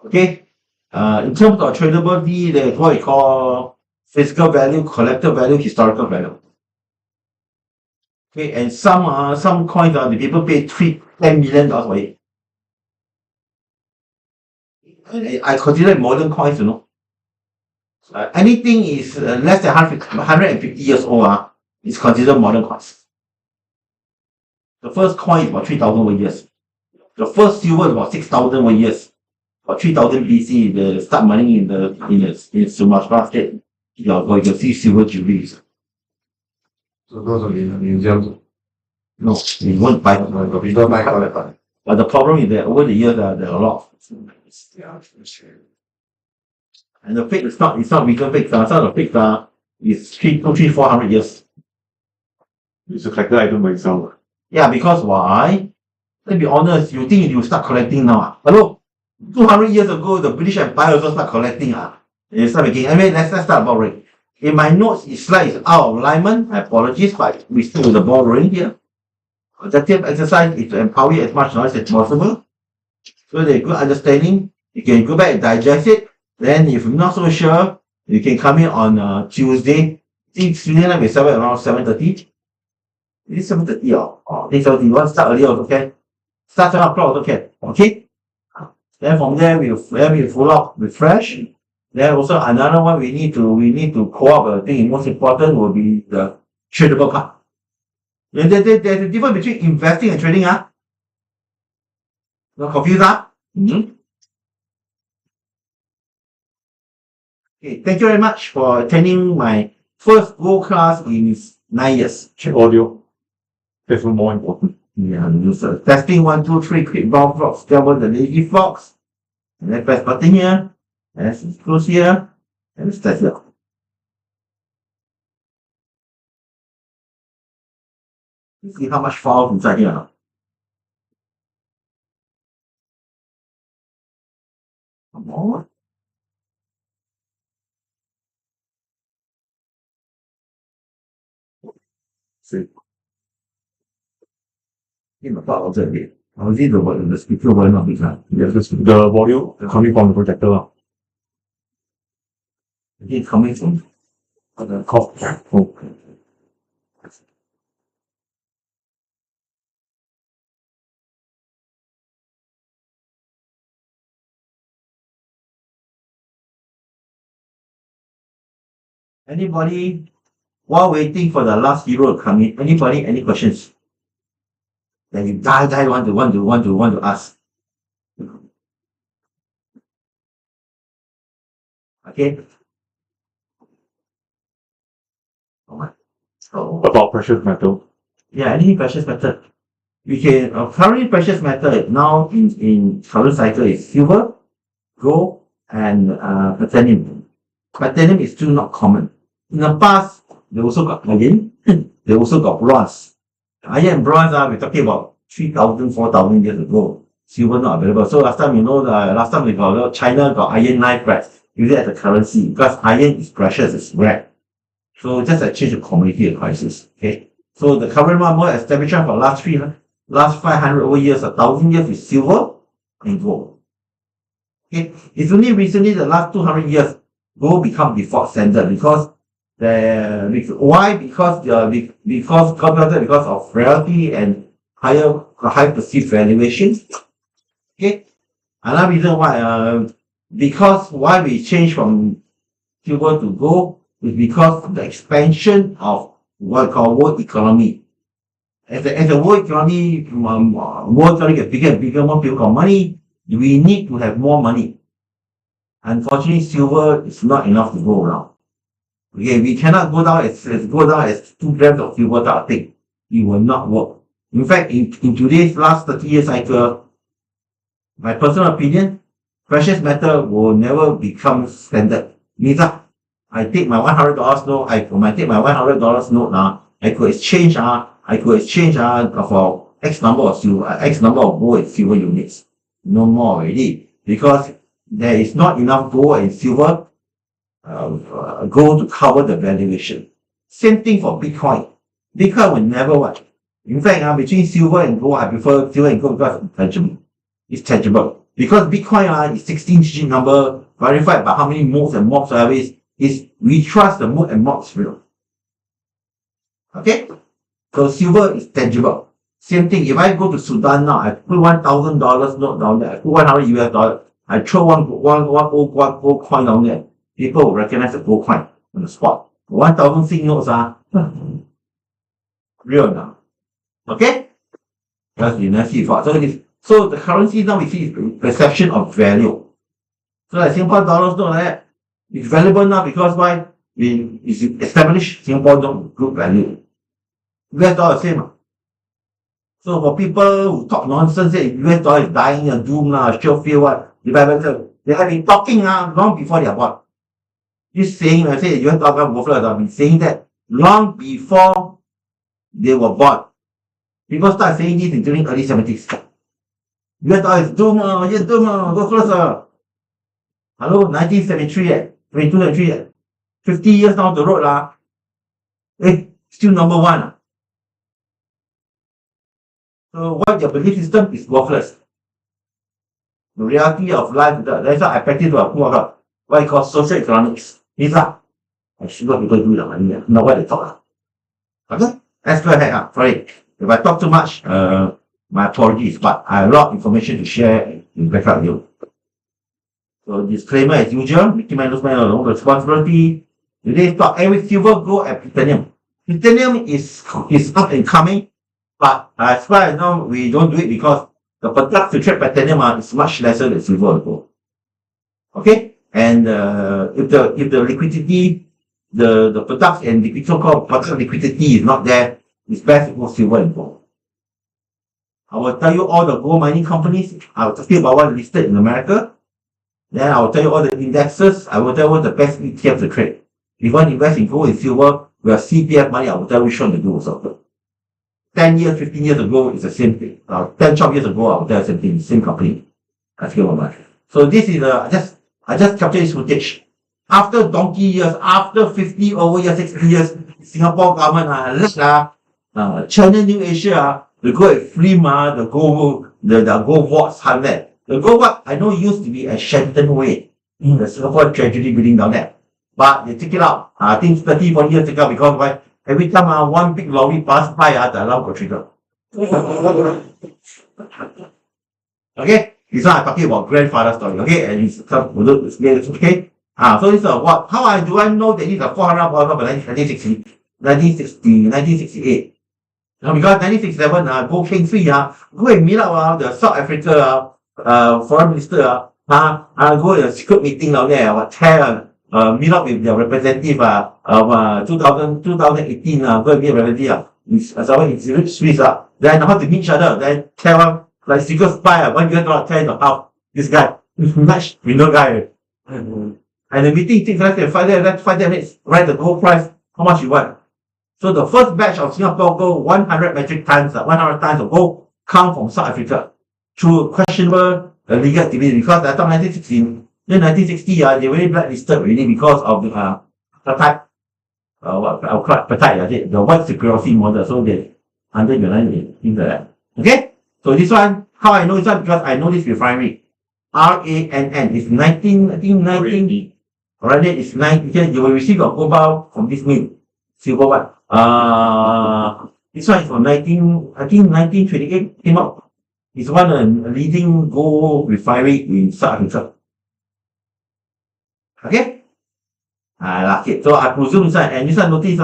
Okay. In terms of tradability, there's what we call physical value, collector value, historical value. Okay, and some coins the people pay $10 million for it. I consider it modern coins, anything is less than 150 years old, is considered modern coins. The first coin is about 3,000 years. The first silver is about 6,000 years. About 3,000 BC, they start mining in Sumatra state. You can see silver jewelries. So those are in museums. No, you won't buy them. People buy collector. But the problem is that over the years, there are a lot of. Yeah. And the fake it's not vegan fake. Some of the fake is 400 years. It's a collector item by itself. Yeah, because why? Let's be honest, you think you start collecting now? Hello? 200 years ago, the British Empire also start collecting. You start making. Let's start about it. In my notes, it's slight is out of alignment. I apologize, but we still with the ball rolling here. Objective exercise is to empower you as much knowledge as possible. So there's good understanding. You can go back and digest it. Then if you're not so sure, you can come in on Tuesday. I think Tuesday night we start around 7:30. Is it 7:30 or? I think 7:30. You want to start earlier also can. Start 7 o'clock also can. Okay? Then from there we'll follow up with fresh. Then also another one we need to co-op. I think most important will be the tradable card. There's a difference between investing and trading. Not confused? Mm-hmm. Okay, thank you very much for attending my first Go class in 9 years. Check audio. That's more important. Yeah, user testing 1, 2, 3. Click bomb fox. Download the lazy fox. And then press button here. And close here. And let's test it out. Let's see how much files inside here. Come on. See. In the file also again. How is it the speaker will not be done? Yes, the volume coming from the projector. It's coming from The cough. okay. Anybody, while waiting for the last hero to come in, anybody, any questions? Then you die want to ask. Okay. Oh, About precious metal. yeah, any precious metal. We can currently precious metal now in current cycle is silver, gold, and platinum. Platinum is still not common. In the past, they also got iron. They also got bronze. Iron and bronze we're talking about 3,000, 4,000 years ago. Silver not available. So last time last time we got China got iron knife, right? Use it as a currency because iron is precious, it's rare. So just a change of commodity crisis. Okay. So the current one more established for last 500 over years, 1,000 years is silver and gold. Okay. It's only recently the last 200 years gold become default standard because why? Because of rarity and high perceived valuations. Okay. Another reason why because why we change from silver to gold is because of the expansion of what we call world economy. As the world economy gets bigger and bigger, more people got money, we need to have more money. Unfortunately, silver is not enough to go around. Okay, we cannot go down as 2 grams of silver type of thing. It will not work. In fact, in today's last 30-year cycle, my personal opinion, precious metal will never become standard. Means I take my $100 note, I take my $100 note now, I could exchange for X number of gold and silver units. No more already. Because there is not enough gold and silver gold to cover the valuation. Same thing for Bitcoin. Bitcoin will never what? In fact, between silver and gold, I prefer silver and gold because it's tangible. It's tangible. Because Bitcoin is 16-digit number verified by how many modes and mobs whatever is we trust the mode and mobs real. Okay? So silver is tangible. Same thing, if I go to Sudan now, I put $1,000 note down there, I put 100 US dollars, I throw one gold coin down there, people will recognize the gold coin on the spot. 1,000 Sing notes are real now. Okay? Because you never see before. So the currency now we see is perception of value. So like Singapore dollars note like that, it's valuable now because why? We establish Singapore note good value. US dollar the same. So for people who talk nonsense, say US dollar is dying a doom sure feel what, they have been talking long before they are born. This saying, I say US dollar worthless, I've been saying that long before they were born. People start saying this in during early 70s. US dollar is doom, worthless. Hello, 1973, 22, 50 years down the road, still number one. So what your belief system is worthless. The reality of life, that's why I practice what I call social economics. These are actually what people do, not what they talk. Okay? Let's go ahead. Sorry. If I talk too much, my apologies, but I have a lot of information to share in back up you. So disclaimer as usual, Mickey Mouse own responsibility. Today's talk, every silver, gold, and platinum. Platinum is up and coming. But as far as now, we don't do it because the product to trade platinum is much lesser than silver or gold. Okay? And if the liquidity, the products and the so-called product liquidity is not there, it's best to go silver and gold. I will tell you all the gold mining companies. I will talk about one listed in America. Then I will tell you all the indexes. I will tell you what the best ETF to trade. If you want to invest in gold and silver, with CPF money, I will tell you which one to do also. 10 years, 15 years ago, it's the same thing. 10, 12 years ago, I will tell the same thing, same company. So this is I just captured this footage. After donkey years, after 50 over years, 60 years, Singapore government China New Asia we go and film the gold vaults there. The gold vault I know used to be at Shenton Way, the Singapore Treasury building down there. But they took it out. I think 30, 40 years ago because why? Every time one big lorry pass by, the alarm got triggered. Okay? This one I'm talking about grandfather story, okay? And it's okay? So this is what? How do I know that this is a 400 by 1968? Because 1967, Go Keng Swee, go and meet up the South Africa foreign minister, go to a secret meeting down there, meet up with their representative of 2018, go and meet a representative. Someone in Swiss, then how to meet each other, then tell like secret spy, $1 tell the house, this guy, match with no guy. And the meeting takes less than 5 minutes, write the gold price, how much you want. So the first batch of Singapore gold, 100 metric tons, 100 tons of gold, come from South Africa through questionable legal activity. Because I thought 1960, they already blacklisted already because of the apartheid. Apartheid, the white supremacy model. So they under United things like that. Okay? So this one, how I know this one? Because I know this refinery. RANN is 19. Already it's 19. You will receive a cobalt from this mill. Silver one. This one is from 1928 came out. It's one of the leading gold refinery in South Africa. Okay? I like it. So I presume this one, and this one notice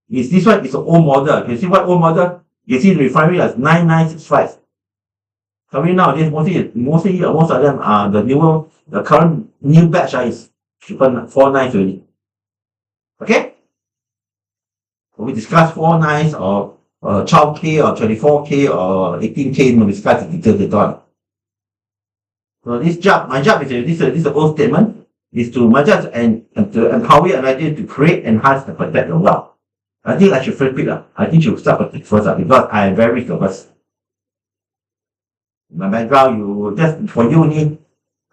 this one is an old model. You see what old model? You see the refinery as 9965. Coming nowadays, most of them are the current new batch is 49 already. Okay? We discuss 49 or 12K or 24K or 18K, we discuss the details later on. So my job is this is the old statement, is to my job and to empower and idea to create, enhance, and protect the wealth. I think I should flip it. I think you should start with it first because I am very risk averse. My background, for uni,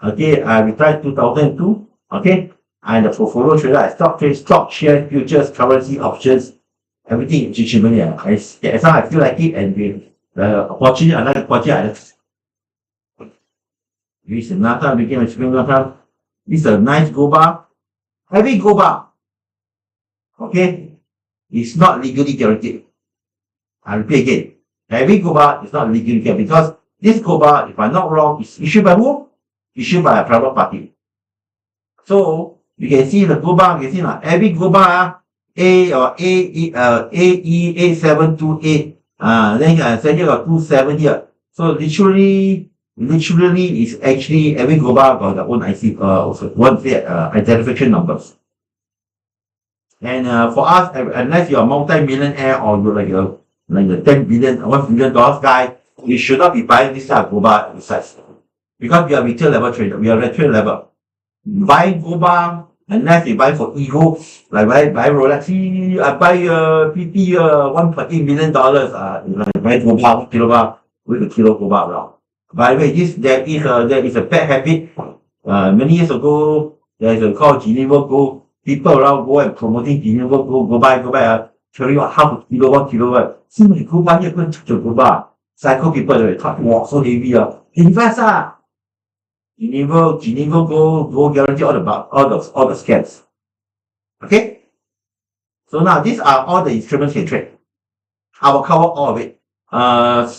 okay, I retired 2002, okay, I'm a portfolio trader. I stock share, futures, currency, options, everything in GG. As long as I feel like it and the opportunity, I like the opportunity. This is Nata, became a spring Nata. This is a nice gold bar. Every gold bar, okay, is not legally guaranteed. I repeat again. Every gold bar is not legally guaranteed because this gold bar, if I'm not wrong, is issued by who? Issued by a private party. So you can see the gold bar, you can see now, every gold bar, A or AE 728, then say here got 27 here. So literally is actually every gold bar got their own IC, one identification numbers. And for us, unless you're a multi-millionaire or you're like the 10 billion, $1 billion guy, you should not be buying this type of gold bar besides. Because we are retail level trader, we are retail level. Buying gold bar, unless you buy for ego, like buy Rolex, I buy PP $1.8 million, buy gold bar, 1 kilo bar, with a kilo gold bar around. By the way, there is a bad habit. Many years ago, there is a called Geneva Gold. People around go and promoting Geneva Gold, go buy, carry out half a kilo, 1 kilo. See my gold bar here, go and touch the gold bar. Psycho people, they talk, wow, so heavy. Invest Geneva Gold guarantee all the scams. Okay? So now these are all the instruments you trade. I will cover all of it.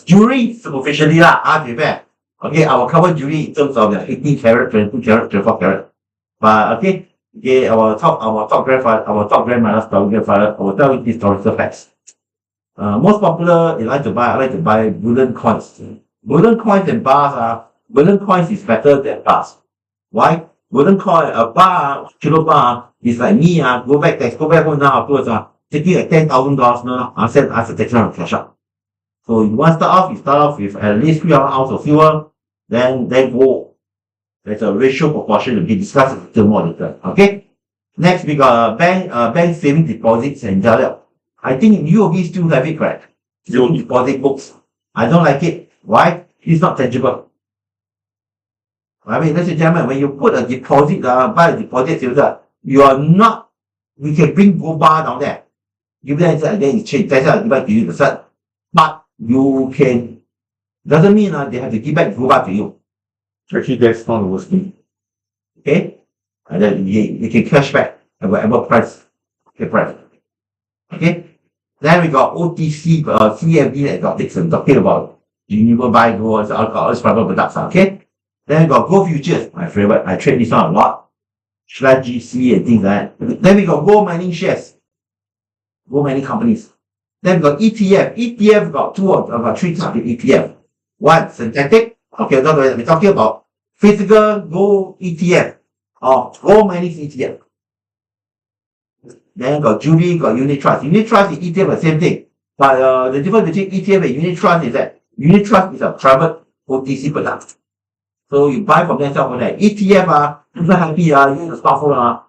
Jewelry superficially okay, I will cover jewelry in terms of the 18 karat, 22 karat, 24 karat. But okay, our top grandmother's grandfather, I will tell you historical facts. Most popular, I like to buy bullion coins. Bullion coins and bars bullion coins is better than bars. Why? Bullion coin, a bar, kilo bar, is like me, go back home now afterwards, taking like $10,000 now, I send as a tax on cash out. So you want to start off with at least 3 ounce of silver, then gold. There's a ratio proportion to be discussed a little more later. Okay? Next we got bank saving deposits and Jalil. I think UOB still have it, correct? Still deposit books. I don't like it. Why? It's not tangible. I mean, ladies and gentlemen, when you put a deposit, buy a deposit silver, you can bring gold bar down there. Give them inside, then it's changed. That's how I give back to you the cert. But you can, doesn't mean they have to give back gold bar to you. Actually, that's not the worst thing. Okay? And then you can cash back at whatever price. Okay? Then we got OTC, CFD that got Dixon talking about renewable buy gold, all these private products. Okay? Then we got gold futures, my favorite. I trade this one a lot. Schlag GC and things like that. Then we got gold mining shares. Gold mining companies. Then we got ETF. ETF got about 3 types of ETF. One, synthetic. Okay, we're talking about physical gold ETF or gold mining ETF. Then got Jubilee, got unit trust. Unit trust and ETF are the same thing. But the difference between ETF and unit trust is that unit trust is a private OTC product. So you buy from them, sell from them. ETF, people happy, use the smartphone,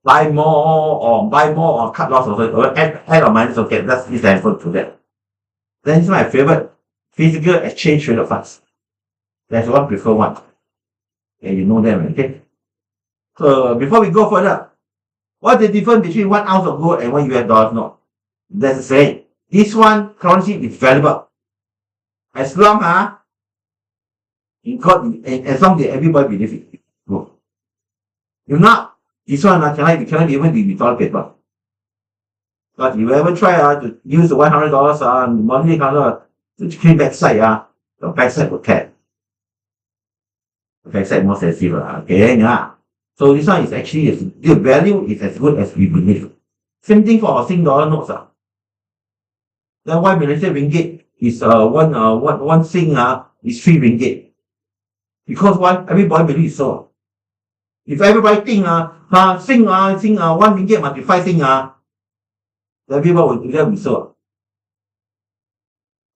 buy more or cut loss or add or minus, okay, that's this handphone to that. Then this is my favorite, physical exchange traded funds. That's one prefer one. Okay, you know them, okay? So before we go further, what's the difference between 1 ounce of gold and $1 US? No. That's the same. This one currency is valuable. As long as long as everybody believes it. Good. If not, this one cannot even be toilet paper. But if you ever try to use the $100 monthly counter to clean backside, the backside will tear. The backside more sensitive. Okay, yeah. So this one is actually, the value is as good as we believe. Same thing for our Sing dollar notes. Then why Malaysian ringgit is one Sing is 3 ringgit. Because why? Everybody believes so. If everybody think Sing 1 ringgit must be 5 Sing, everybody will do that so.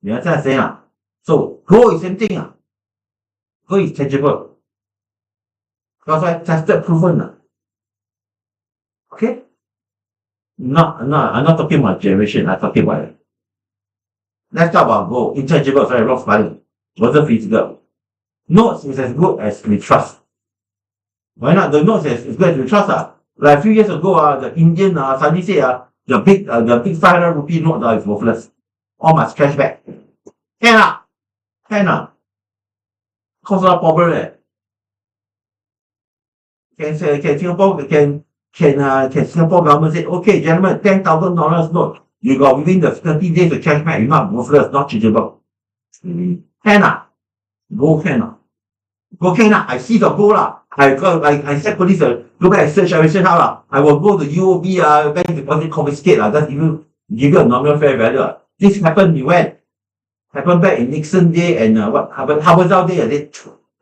You understand what I'm saying? So gold is same thing. Gold is tangible. Because I tested proven. Okay? I'm not talking about generation, I'm talking about it. Let's talk about gold. Intangible, sorry, wrong spelling. Wasn't physical. Notes is as good as we trust. Why not? The notes is as good as we trust. Like a few years ago, the Indian suddenly say the big 500 rupee note is worthless. All must cash back. Can. Cause a lot of problem. Can Singapore government say, okay, gentlemen, $10,000 note. You got within the 30 days of cashback, you're not worthless, not changeable. Can Go can Go can I see the goal lah. I said police go back and search everything out lah. I will go to UOB bank deposit confiscate just give you a nominal fair value. This happened when? Happened back in Nixon day and what happened Harvard day,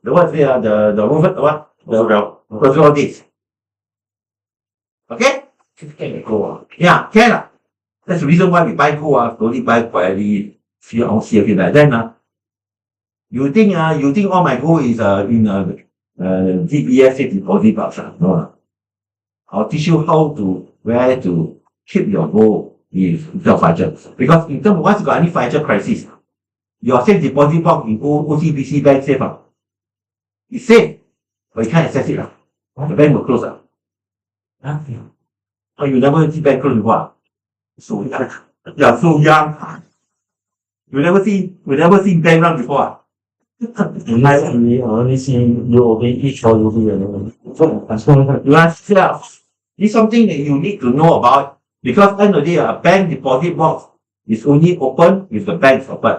the what the Roosevelt days. Okay? Yeah, can. That's the reason why we buy gold, only buy quietly, few ounce here, like then you think all my gold is in DBS safe deposit box? No. I'll teach you where to keep your gold without financial. Because in terms of once you got any financial crisis, your safe deposit box in OCBC bank safe. It's safe, but you can't access it. The bank will close. Oh, you never see bank close before? So young. Yeah, so young. You never seen bank run before? I only see UOB each or UOB. This is something that you need to know about, because end of the day, a bank deposit box is only open if the bank is open.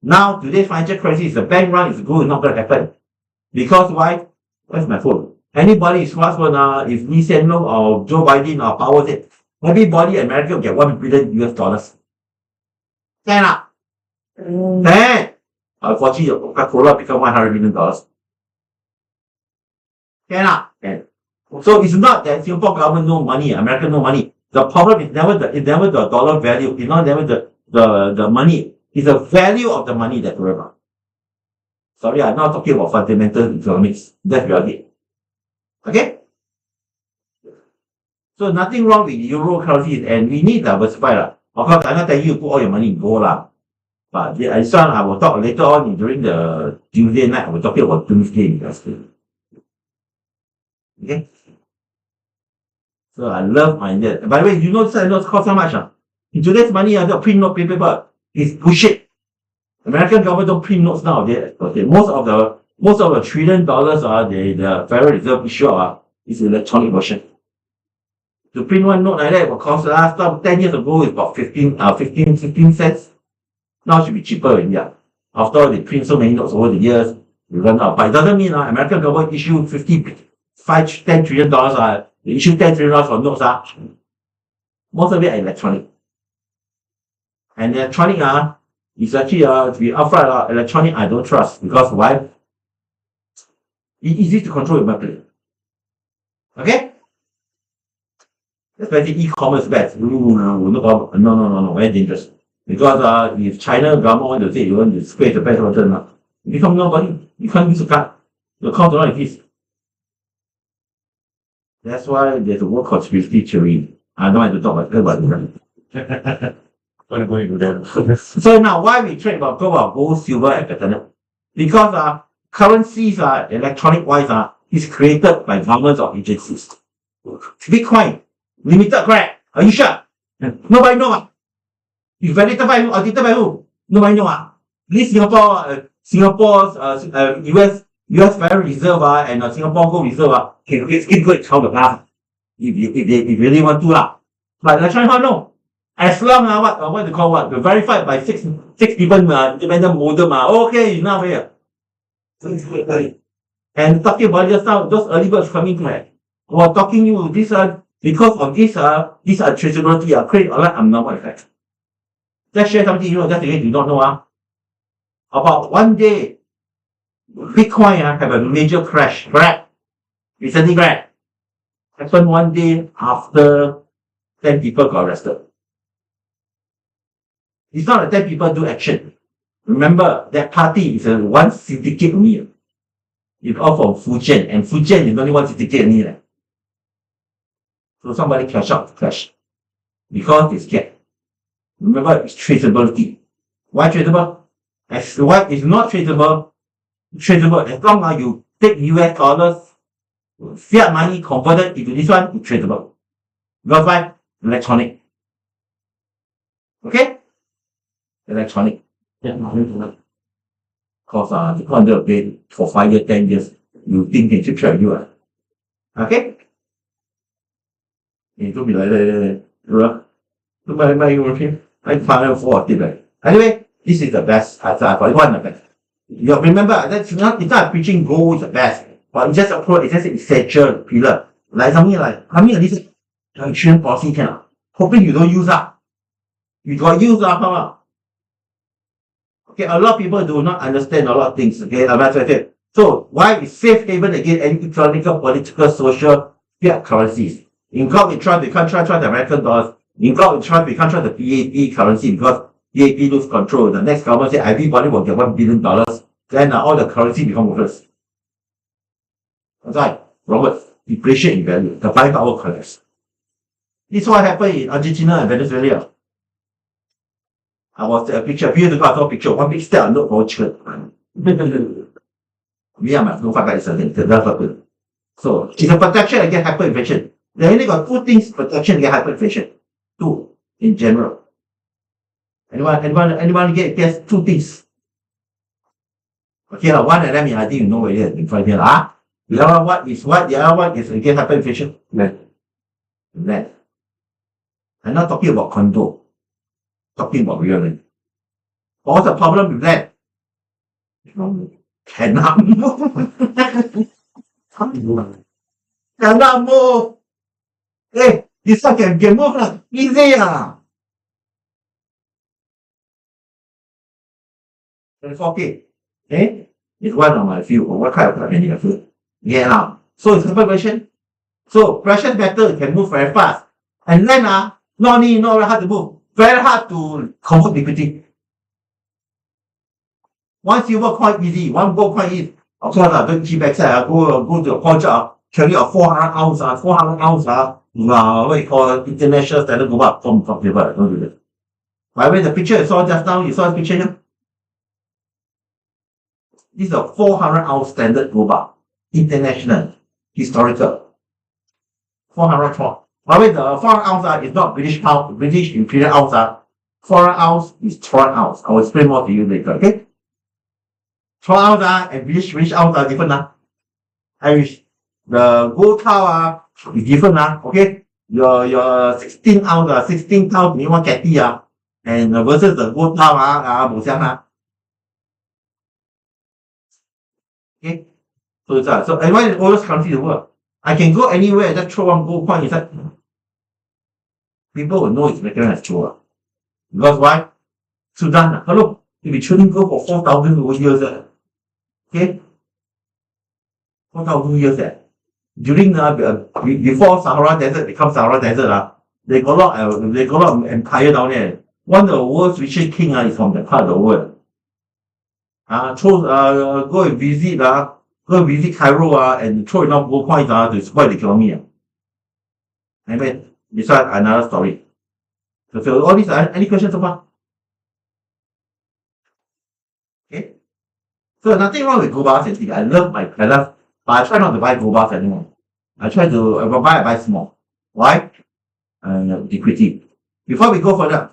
Now, today's financial crisis, the bank run is not going to happen. Because why? Where's my phone? Anybody smartphone, if Lee Hsien Loong or Joe Biden or Powell said, everybody in America will get $1 billion US. Can Then, unfortunately, Coca-Cola become $100 million. Can. So it's not that Singapore government no money, America no money. The problem is never the dollar value. It's not never the money. It's the value of the money that problem. Sorry, I'm not talking about fundamental economics. That's reality. Okay? So nothing wrong with euro currencies, and we need diversify. Of course, I'm not telling you to put all your money in gold. But this one I will talk later on during the Tuesday night. I will talk about Tuesday investing. Okay? So I love my net. By the way, you know this notes cost how much? In today's money, the print note paper is bullshit. American government don't print notes nowadays. Okay, most of the $1 trillion the Federal Reserve issue is electronic version. To print one note like that will cost last time 10 years ago is about 15 cents. Now it should be cheaper already. After all, they print so many notes over the years, we run out. But it doesn't mean American government issue $10 trillion. They issue $10 trillion for notes. Most of it are electronic. And electronic is actually to be upfront, electronic I don't trust, because why? It's easy to control your money. Okay? Especially e-commerce bets. No problem. No, very dangerous. Because if China government want to say you want to scrape the best return, you become nobody. You can't use a card. The account don't exist. That's why there's a word conspiracy theory. I don't want to talk about it. I'm going to do that. So now, why we trade about gold, silver, and platinum? Because currencies electronic wise is created by governments or agencies. Bitcoin, limited, correct? Are you sure? Nobody know. It's validated by who? Audited by who? Nobody know. This Singapore's US Federal Reserve and Singapore Gold Reserve can go and count the past if really want to But electronic no. As long what they call the verified by six people independent modem okay, now here. And talking about just now, those early birds coming to we're talking you this because of this untraceability create a lot of abnormal effect. Let's share something just in case you don't know about one day Bitcoin have a major crash, correct? Recently, correct? Happened one day after 10 people got arrested. It's not that 10 people do action. Remember, that party is one syndicate only. It's all from Fujian, and Fujian is only one syndicate only. So somebody cash out the crash. Because they scared. Remember, it's traceability. Why traceable? As what is not traceable, as long as you take US dollars, fiat money converted into this one, it's traceable. Because why? Electronic. Okay? Electronic. Because you under a bed for 5 years, 10 years, you think they should try you. Okay? Don't be like that. I found 40 right. Anyway, this is the best. I thought one of the best. You remember that's not it's not preaching gold is the best, but it's just a pro, it's just an essential pillar. Like something like this insurance policy cannot. Hoping you don't use up. You got use up, huh? Okay, a lot of people do not understand a lot of things. Okay, that's what I said. So why is safe haven against any economical, political, social fiat currencies? In God we trust, we can't trust the American dollars. In God we trust, we can't trust the PAP currency because PAP lose control. The next government say everybody will get $1 billion. Then all the currency become worthless. That's right, Robert. Depreciate in value. The buying power collapse. This is what happened in Argentina and Venezuela. I was a picture, a few years ago, I saw a picture, one big step and look for chicken. Me and my no fight is a so it's a protection against hyperinflation. They only got two things protection against hyperinflation. Two in general. Anyone guess two things? Okay, one of them I think you know where it is in front here. The other one is what? The other one is against hyperinflation. Land. I'm not talking about condo. Talking about real estate. What's the problem with that? Cannot move. Cannot move. Hey, this one can move. Easy. 24K. Okay? It's one of my few. What kind of company I feel? Yeah, now. So it's hyperinflation. So precious metal can move very fast. And then not very hard to move. Very hard to convert liquidity. One silver coin easy, one gold coin easy. Of course, don't keep backside. Go to a pawn shop, carry a 400 ounce, 400 ounce, what you call international standard gold bar from paper. Don't do that. By the way, the picture you saw just now, you saw the picture here? This is a 400 ounce standard gold bar. International, historical. 400 pound. By the way, the 400 ounce is not British pound, British imperial ounce. 400 ounce is 12 ounce. I will explain more to you later, okay? 12 ounce and British ounce are different. Irish. The gold cow is different, okay? Your 16 ounce, 16 pounds, you want catty, and versus the gold cow, okay? So it's so and why is all those countries in the world? I can go anywhere, just throw one gold coin inside. People will know it's recognized as true. Because why? Sudan, hello, you've been trading gold for 4,000 over years. Okay? 4,000 years. During before Sahara Desert becomes Sahara Desert, they got a lot of empire down there. One of the world's richest king is from that part of the world. Go and visit Cairo and throw enough gold coins to spoil the economy. Anyway, this one another story. So all these any questions so far? Okay. So nothing wrong with gold bars and things. I love, but I try not to buy gold bars anymore. I try to if I buy small. Why? Liquidity. Before we go further,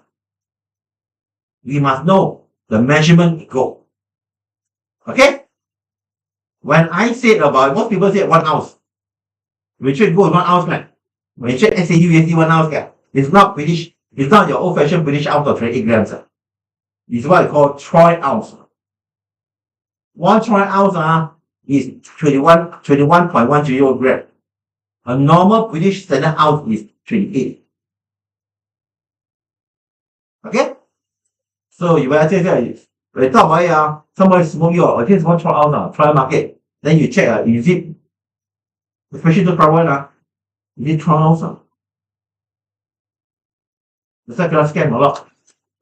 we must know the measurement gold. Okay? When I said about most people say 1 ounce. We trade gold 1 ounce, man. When you trade SAU, USD 1 ounce, it's not British, it's not your old fashioned British ounce of 28 grams. It's what I call troy ounce. 1 troy ounce is 21.1 grams. A normal British standard ounce is 28. Okay? So you better say, when you talk about somebody smoke you, I think it's 1 troy ounce, troy market. Then you check, is it, especially the troy one, is it troy ounce? The second scam a lot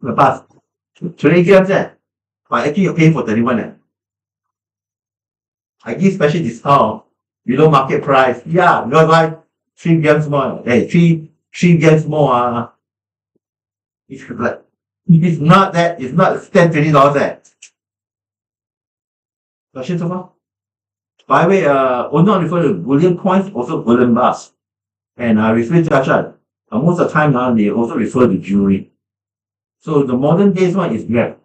in the past. 28 grams, but actually you're paying for 31. I give special discount below market price. Yeah, because why? 3 grams more. Hey, 3 grams more. It's like, it's not that, it's not $10, $20. Question so far? By the way, we're not referring to bullion coins, also bullion bars. And I refer to that. Most of the time now, they also refer to jewelry. So the modern days one is gram.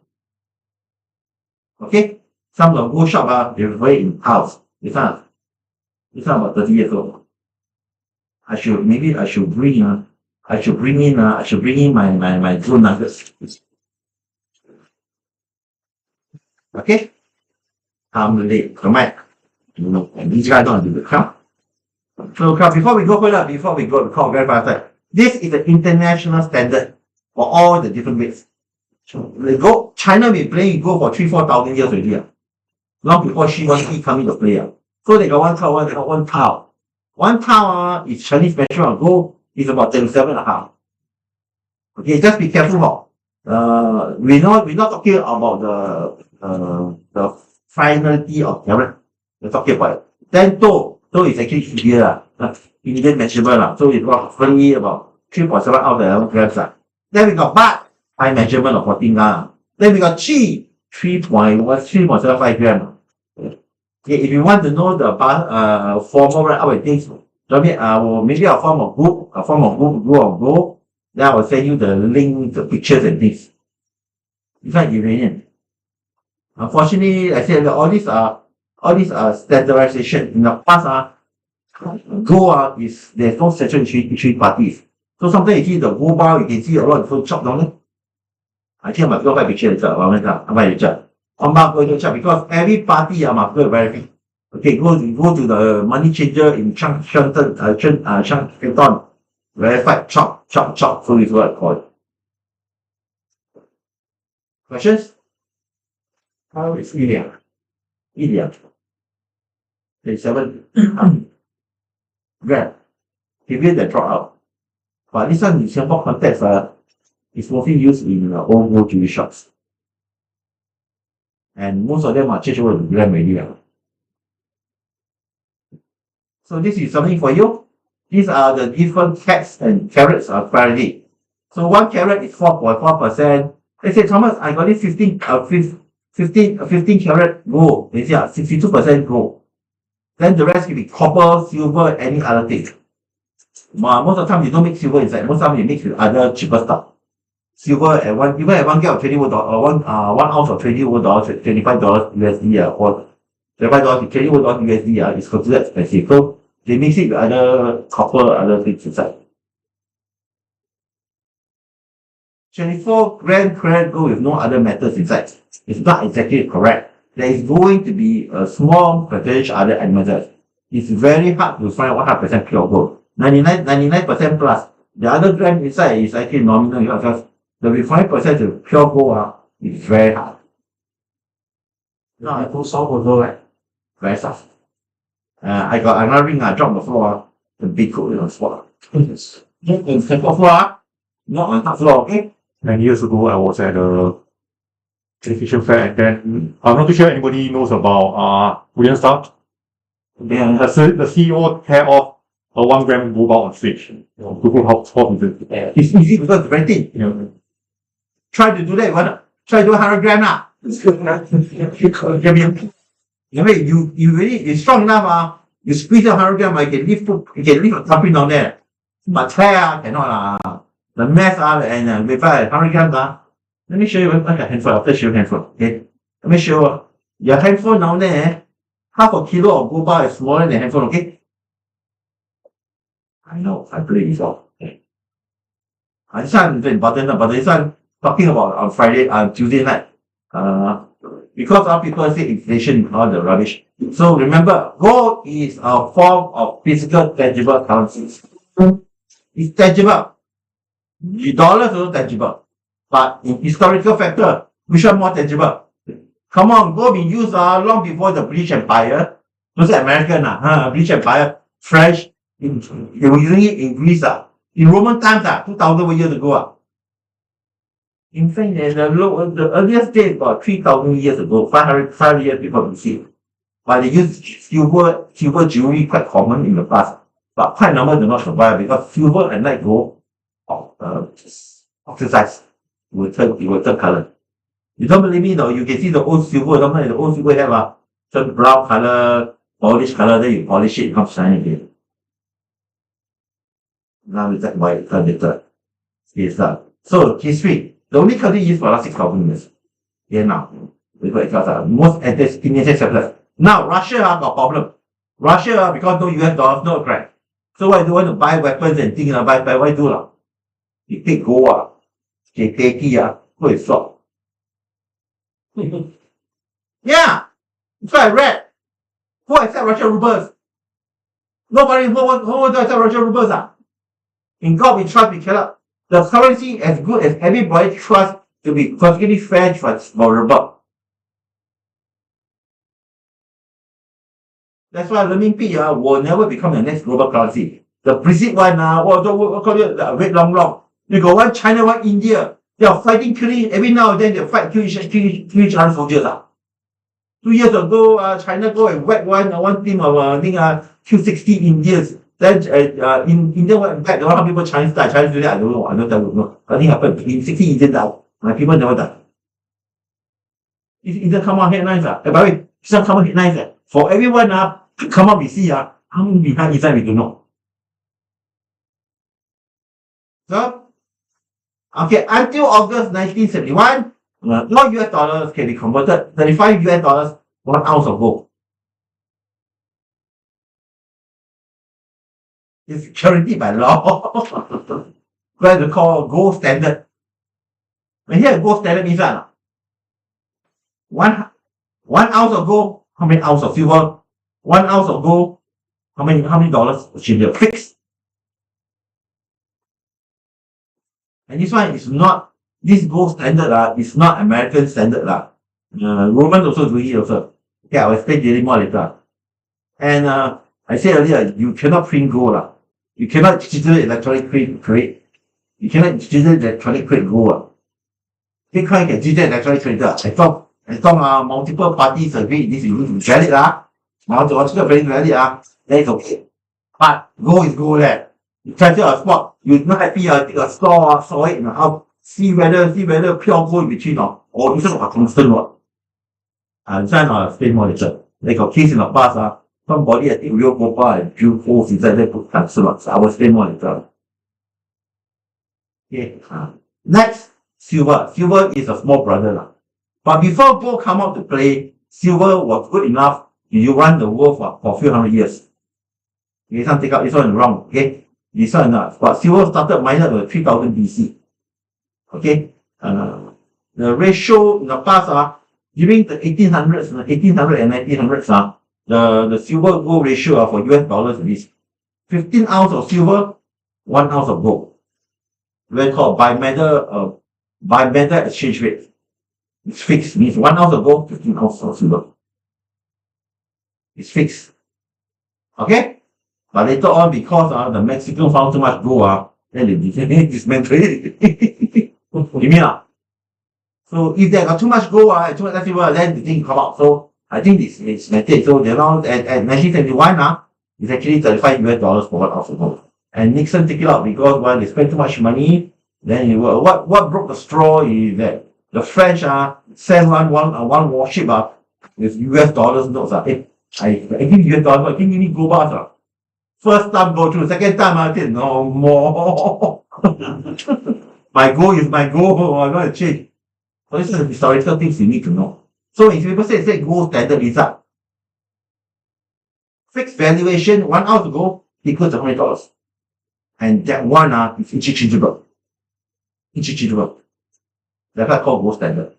Okay? Some of the gold shop, they refer in house. This one about 30 years old. I should bring in my gold nuggets. Okay? I'm late. Come on. No, and these guys don't do it. Huh? So before we go further, before we go very faster, this is the international standard for all the different weights. So China been playing gold for 3,000-4,000 years already. Long before Shi come into play. So they got one tile. One tile is Chinese measure of gold is about 37.5. Okay, just be careful. We're not talking about the finality of carat. We're talking about 10 toe. So it's actually heavier, Indian measurement. So it's roughly about 3.7 out of 11 grams. Then we got baht, high measurement of 14. Then we got chi, 3.75 grams. Okay, if you want to know the formal right out things, maybe a form of group of gold, then I will send you the link, the pictures and things. It's like Iranian. Unfortunately, I said all these are standardization. In the past, gold there's no central between parties. So sometimes you see the gold bar, you can see a lot of people chop down it. I think I must go back picture later. I'm not going to check because every party must go verify. Okay, go to the money changer in Shanghai, verify, chop. So is what I call it. Questions? How is Ilya? 37 gram. Heavier than drop out. But this one in Singapore context is mostly used in old gold jewelry shops. And most of them are changed over to gram already. So this is something for you. These are the different cats and carats of Faraday. So 1 carat is 4.4%. They say, Thomas, I got this 15 carat gold. They say 62% gold. Then the rest will be copper, silver, any other thing. Most of the time you don't mix silver inside. Most of the time you mix with other cheaper stuff. Silver at one gram of $20, 1 ounce of $20, $25 USD, or $25 USD is considered expensive. So they mix it with other copper, other things inside. 24 gram carat gold with no other metals inside. It's not exactly correct. There is going to be a small percentage other metals. It's very hard to find 100% pure gold. 99% plus. The other gram inside is actually nominal because the 5% of pure gold is very hard. No, I put soft also, right? Very soft. I got another ring, I dropped on the floor. The big coat on the spot. Just on the floor, not on top floor, okay? Many years ago, I was at a television fair, and then I'm not too sure anybody knows about William Stark. Yeah. The CEO tear off a 1 gram gold bar on stage. To prove how small it is. It's easy because it's very thin. Yeah. Try to do that. Try to do 100 gram lah. You really you're strong enough you squeeze 100 gram you can lift something down there. But tear cannot the mass and with 100 grams let me show you like a handful. I'll show you handful. Okay. Let me show you. Your handful down there, half a kilo of gold bar is smaller than handful, okay? I know, I play this off. Okay. This one is important, but this one talking about on Friday, Tuesday night. Because our people say inflation is all the rubbish. So remember, gold is a form of physical, tangible currencies. It's tangible. The dollar is also tangible. But in historical factor, which one more tangible? Come on, gold been used long before the British Empire. Those are American, British Empire, French. They were using it in Greece. In Roman times, 2,000 years ago. In fact, the earliest date about 3,000 years ago, 500 years before BC. But they used silver jewelry quite common in the past. But quite a number do not survive because silver and light gold oxidize. It will turn color. You don't believe me though, you can see the old silver, sometimes the old silver have some brown color, polish color, then you polish it, it comes shiny again. Now it's that white later. So history. The only country used for the last 6,000 years. Yeah, now. Most anti-Indian settlers. Now, Russia got problem. Russia, because no US dollars, no crack. So why do you want to buy weapons and things? Buy why do lah? You take gold KK go and swap. Yeah, that's what I read. Who accept Russian rubles? Nobody who want to accept Russian rubles In God we trust, we cannot. The currency as good as everybody trusts to be perfectly fair, transferable. That's why renminbi will never become the next global currency. The preceding one what call it red long. You got one China, one India. They are fighting, killing every now and then. They fight, kill each other soldiers 2 years ago, China go and whack one team of kill 60 Indians. Then in India went back. There were how people Chinese died. Chinese died. I don't know. I don't know. Nothing happened. 60 Indians died. My people never died. If India come out headlines by the way, some come out headlines for everyone come up we see how many behind inside we don't know. So okay, until August 1971, all US dollars can be converted 35 US dollars 1 ounce of gold. It's guaranteed by law. What they call gold standard. When here gold standard means that one ounce of gold, how many ounces of silver? 1 ounce of gold, how many dollars? Fixed. And this one is not, this gold standard is not American standard Romans also do it also. Okay, I'll explain a little more later. And I said earlier, you cannot print gold You cannot digital electronic create. You cannot digital electronic create gold Bitcoin can digital electronic create as long multiple parties agree this is valid multiple very valid then it's okay. But gold is gold You treasure a spot, you're not happy, take a store it see whether pure gold in between or instead of a constant one. This one I'll explain more later. They got case in the past somebody I think real copper and drill holes inside there put tungsten. I will explain more later. Okay. Next, silver. Silver is a small brother But before gold come out to play, silver was good enough you run the world for a few hundred years. Okay, some take out this one wrong. Okay, this one but silver started mining at 3000 BC. Okay, the ratio in the past during the 1800s and 1900s the silver gold ratio for US dollars is 15 ounces of silver, 1 ounce of gold. We call bimetal exchange rate. It's fixed, means 1 ounce of gold, 15 ounces of silver. It's fixed. Okay? But later on, because the Mexicans found too much gold, then they dismantled it. You mean So if they got too much gold and too much silver, then the thing come out. So I think it's dismantled. So they're now at 1971 it's actually 35 US dollars for 1 ounce of gold. And Nixon took it out because when they spent too much money, then what broke the straw is that the French sent one warship with US dollars notes. I give US dollars, I think you need gold bars. First time go through, second time I did no more. My goal is my goal, I'm going to change. So this is the historical things you need to know. So if people say gold standard is fixed valuation, 1 ounce of gold equals to $100. And that one is interchangeable. Interchangeable. That's what I call gold standard.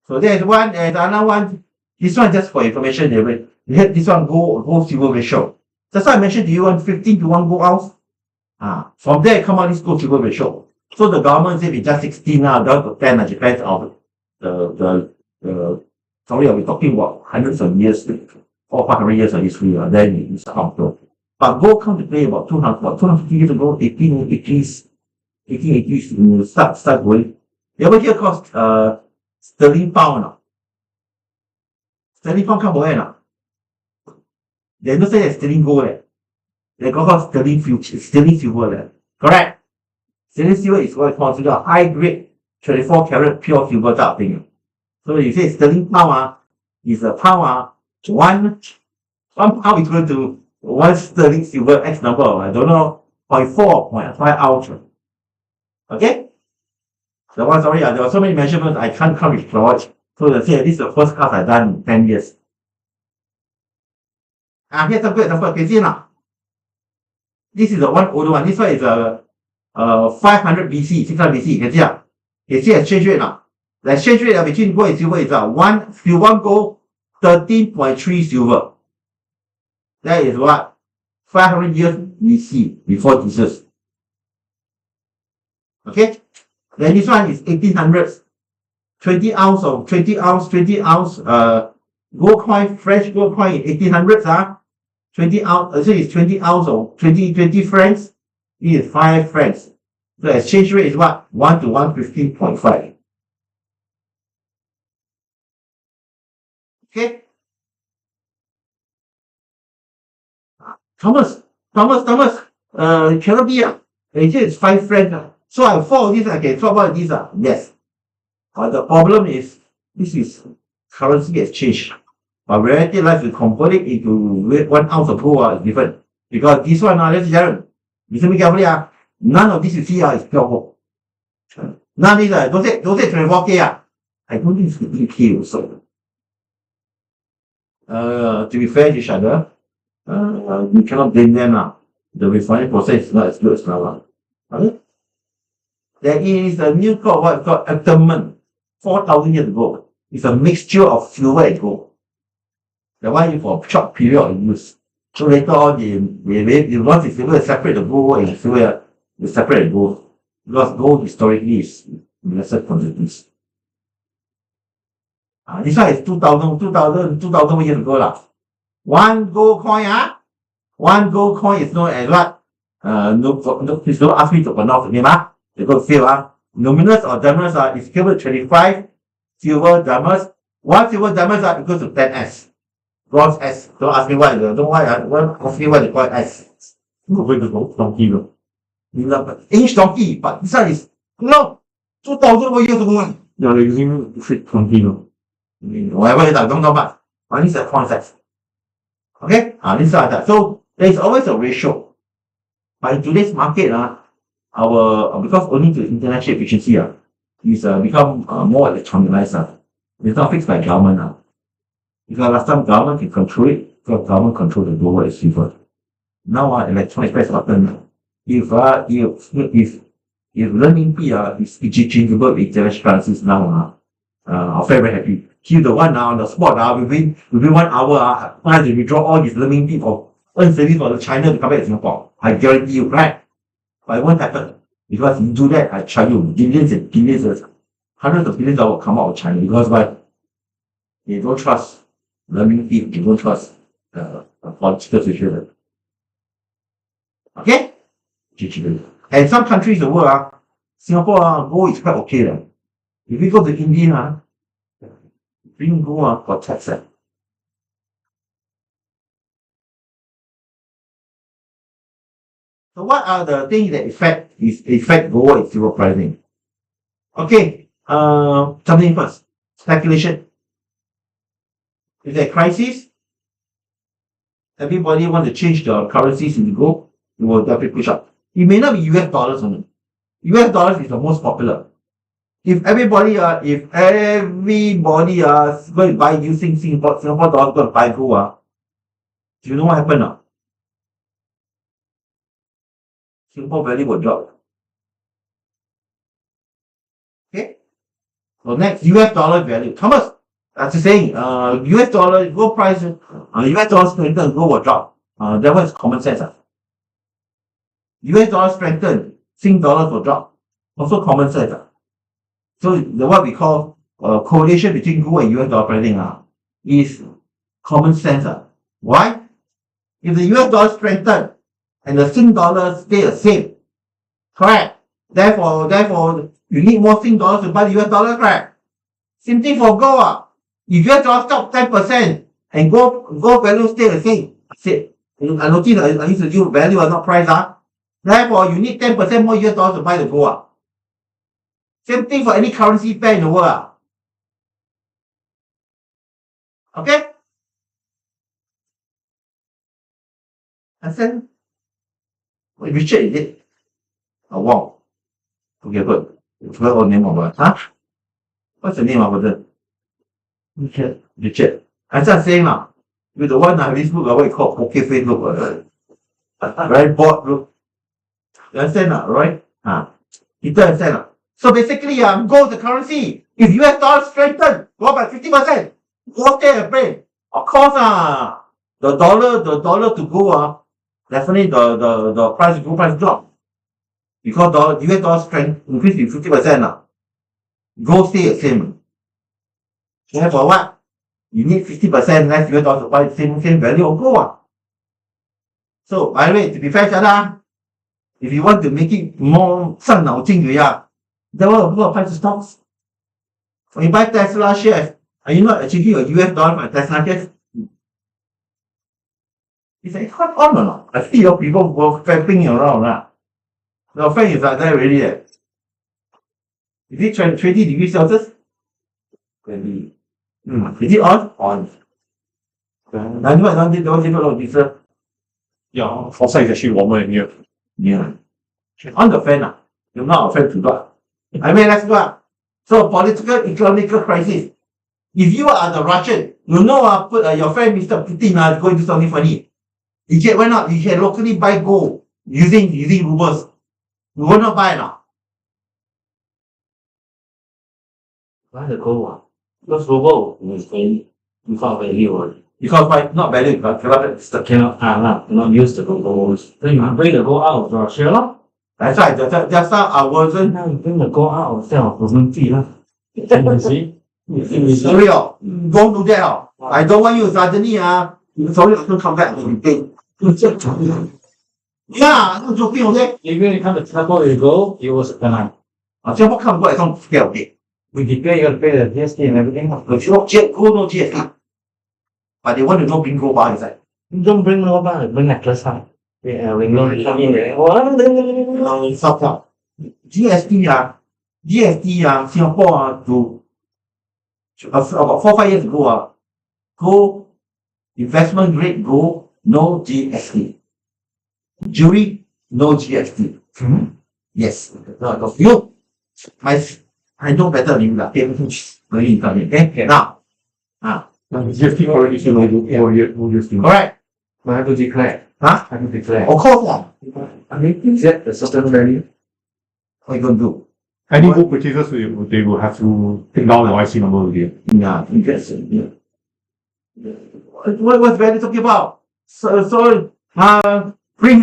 So there's one, and another one. This one just for information. We had this one gold silver ratio. That's why I mentioned to you 15 to 1 gold ounce. From there come out this gold silver ratio. So the government said it's just 16 now, down to 10 depends on sorry, we're talking about hundreds of years, 400 years of history, then it's out. But gold come to play about 250 years ago, 1880s, start going. You ever hear cost sterling pound? Sterling pound come from where? They don't say that sterling gold. They call sterling silver. Correct? Sterling silver is what is considered a high grade 24 karat pure silver type of thing. So you say sterling pound is a pound one pound equal to 1 sterling silver X number of, I don't know, 0.4, 0.5 ounce. Okay? The one, sorry, there were so many measurements I can't come with George. So they say this is the first class I've done in 10 years. Here's some good example. Can you see now? This is the one older one. This one is 500 BC, 600 BC. You can see ah. You see exchange rate now. The exchange rate between gold and silver is 1 gold, 13.3 silver. That is what? 500 years BC, before Jesus. Okay? Then this one is 1800s. 20 ounce gold coin, fresh gold coin in 1800s. 20 ounce, so it's 20 ounce of 20 francs. This is 5 francs. The exchange rate is what? 1 to 115.5. Okay? Thomas, cannot be. It is 5 francs. So I have 4 of these, I can talk about these. Yes. But the problem is, this is currency exchange. But reality life, we convert it into 1 ounce of gold is different. Because this one, let's Sharon, listen me carefully. None of this you see is pure gold. None of these, don't say 24K. I don't think it's 50K also. To be fair to each other, you cannot blame them now. The refining process is not as good as now. Okay? There is a new called what called abdomen 4,000 years ago. It's a mixture of silver and gold. The one you for short period of use. So later on, they want the silver separate the gold and silver, they separate the gold. Because gold historically is lesser quantities. This one is 2,000 years ago. One gold coin, one gold coin is known as what? Please don't ask me to pronounce the name, they go fail. Luminous or diamonds is equal to 25 silver diamonds. 1 silver diamond equals to 10S. Bronze S. Don't ask me why. Ask me why they call it S. Going to go donkey. English donkey, but this one is 2,000 over years ago. Yeah, they're using fake donkey. Whatever it is, I don't know much. But this is a concept. Okay? This is that. So there is always a ratio. But in today's market, because owing to international efficiency, is become more electronicized. It's not fixed by government. Because last time government can control it, because government control the global receiver. Now electronic price button. If renminbi is interchangeable with international currencies now, I'm very happy. He's the one now on the spot. Within 1 hour, I have to withdraw all these renminbi for earn savings for China to come back to Singapore. I guarantee you, right? But it won't happen. Because if you do that, I charge you billions and billions, hundreds of billions that will come out of China. Because why? They don't trust renminbi, they don't trust political situation. Okay? And some countries in the world, Singapore gold is quite okay. If we go to India, bring gold for tax. So what are the things that affect gold and silver pricing? Okay, something first. Speculation. If there's a crisis, everybody want to change the currencies into gold, it will definitely push up. It may not be US dollars only. US dollars is the most popular. If everybody is going to buy using Singapore dollars, going to buy gold, do you know what happened now? Singapore value will drop. Okay? So next, US dollar value. Thomas, that's saying, US dollar, gold price, US dollar strengthen, gold will drop. That one is common sense. US dollar strengthen, Sing dollars will drop. Also common sense. So what we call correlation between gold and US dollar pricing is common sense. Why? If the US dollar strengthen and the Sing dollar stay the same, correct? Therefore, you need more Sing dollars to buy the US dollar, correct? Same thing for gold. If US dollar drop 10% and gold value stay the same, I notice I used to use value not price. Therefore, you need 10% more US dollars to buy the gold. Same thing for any currency pair in the world. Okay? Understand? Richard, is it? Wong. Okay, good. Forgot the name of it. What's the name of it? Richard. I start saying you're the one on Facebook, what you call poker face look. Very bored look. You understand that, right? You don't understand that? So basically, gold is the currency. If US dollar strengthen, go up by 50%. Go stay afraid. Of course, the dollar to go, definitely the gold price drop. Because US dollar strength increase to 50%. Gold stay the same. So for what? You need 50% less US dollar to buy the same value of gold. So by the way, to be fair, if you want to make it more 上脑筋的呀, then what about price stocks? When you buy Tesla shares, are you not achieving a US dollar by Tesla shares? It's like, come on or not? I see your people were flapping around. The fan is like that already. Is it 20 degrees Celsius? 20. Is it on? On. Now, don't different. Yeah, outside is actually warmer in here. Yeah. On the fan, you're not a fan to do. I mean, let's go. So, political, economical crisis. If you are the Russian, you know, your friend Mr. Putin is going to do something funny. Why not? You can locally buy gold using rubles. You will not buy now. Buy the gold, because ruble is without value. Because why? Not value, but Cannot use the gold. Then you bring the gold out of Russia, lor. that's right. Just now I wasn't. Now you bring the gold out of Renminbi, lah. You see? Sorry, don't do that. I don't want you suddenly, sorry, I don't come back to the Yeah, I'm joking, okay? Even you come to Singapore, you go, you will penalize. Singapore come go, I don't scare, okay? We declare you got to pay the GST and everything. If you don't go, no GST. But they want to know bring gold bar inside. Don't bring no bar, bring necklace out. Ring come in there. Stop. GST, Singapore, to about 4-5 years ago, gold, investment grade gold, no GST. Jewelry, no GST. Yes. You, I know better than you, okay? Now, GST already should no GST. correct. I have to declare. Huh? I have to declare. Of course, I mean, set a certain value. what are you going to do? Any gold purchases, they will have to take down the IC number again. Yeah, interesting. Yeah. What's value talking about? So, bring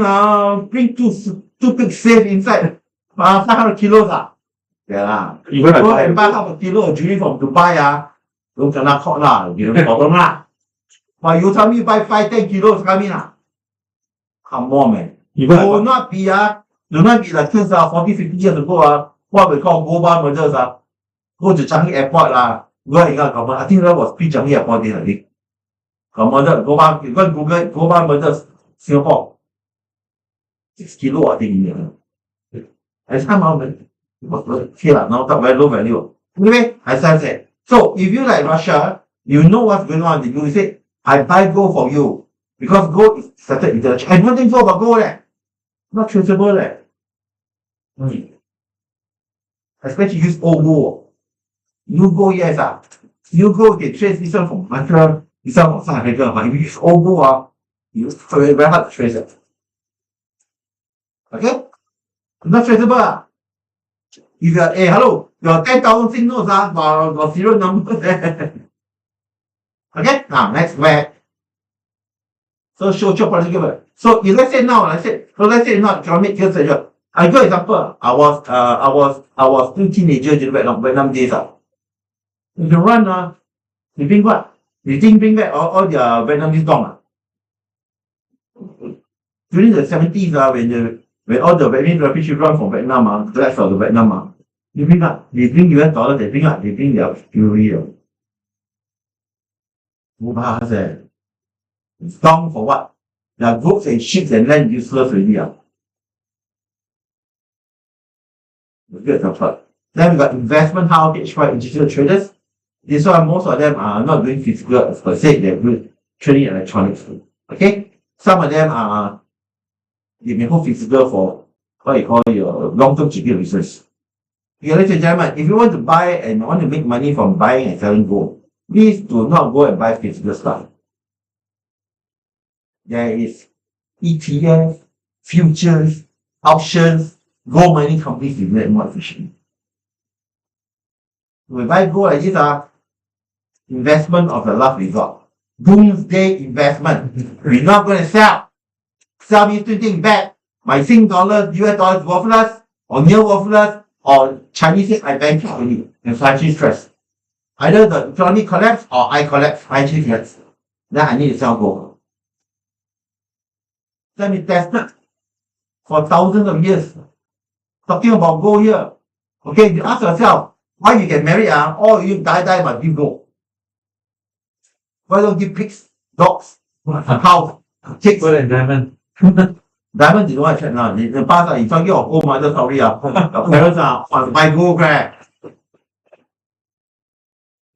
two big safe inside. 500 kilos. Yeah. Even Go I and buy half a kilo of jewelry from Dubai. Don't kena caught lah. You don't problem lah. But you tell me you buy 5-10 kilos come in. Come on, man. even Do not be like things 40-50 years ago. What we call gold bar mergers. Go to Changi Airport go and I think that was pre-Changi Airport days, I think. Merger, gold bar, you go and Google gold bar mergers, Singapore. 6 kilo, I think. At time it was okay lah. Now very low value. Anyway, as I said, so if you like Russia, you know what's going on. You say, I buy gold for you because gold is settled international. I don't think so about gold. Not traceable. Especially use old gold. New gold, yes. New gold can trace this one from Mantra, this one from South Africa. But if you use old gold, it's very hard to trace it. Okay? Not traceable. If you're, hey, hello, your 10,000 Sing notes got zero number there. Okay? Now, next back. So, show political. So, if let's say now, let's say not economic case pressure. I give example. I was still teenager during Vietnam days. If you run, you think what? You think bring back all the Vietnamese dong? During the 70s, when all the Vietnamese refugees run from Vietnam, the rest of the Vietnam, they bring US dollars, they bring their jewelry. It's dong for what? Their goods and ships and land useless already. Then we got investment house, hedge fund, digital traders. This one, most of them are not doing physical per se, they're doing trading electronics. Okay? Some of them they may hold physical for what you call your long-term GP research. Okay, ladies and gentlemen, if you want to buy and want to make money from buying and selling gold, please do not go and buy physical stuff. There ETF, futures, options, gold mining companies will make more efficient. We buy gold like this, investment of the last resort. Doomsday investment. We're not going to sell. Sell means two things back. My Sing dollars, US dollars worthless, or near worthless, or Chinese say I bank only, and financial stress. Either the economy collapse or I collapse, financial stress. Then I need to sell gold. Let me test it for thousands of years. Talking about gold here. Okay, you ask yourself, why you get married, or you die must give gold. Why don't give pigs, dogs, cows, chicks? Gold and diamond. Diamond they don't want to check now. In the past, you talking of old mother story, your parents must buy gold crack.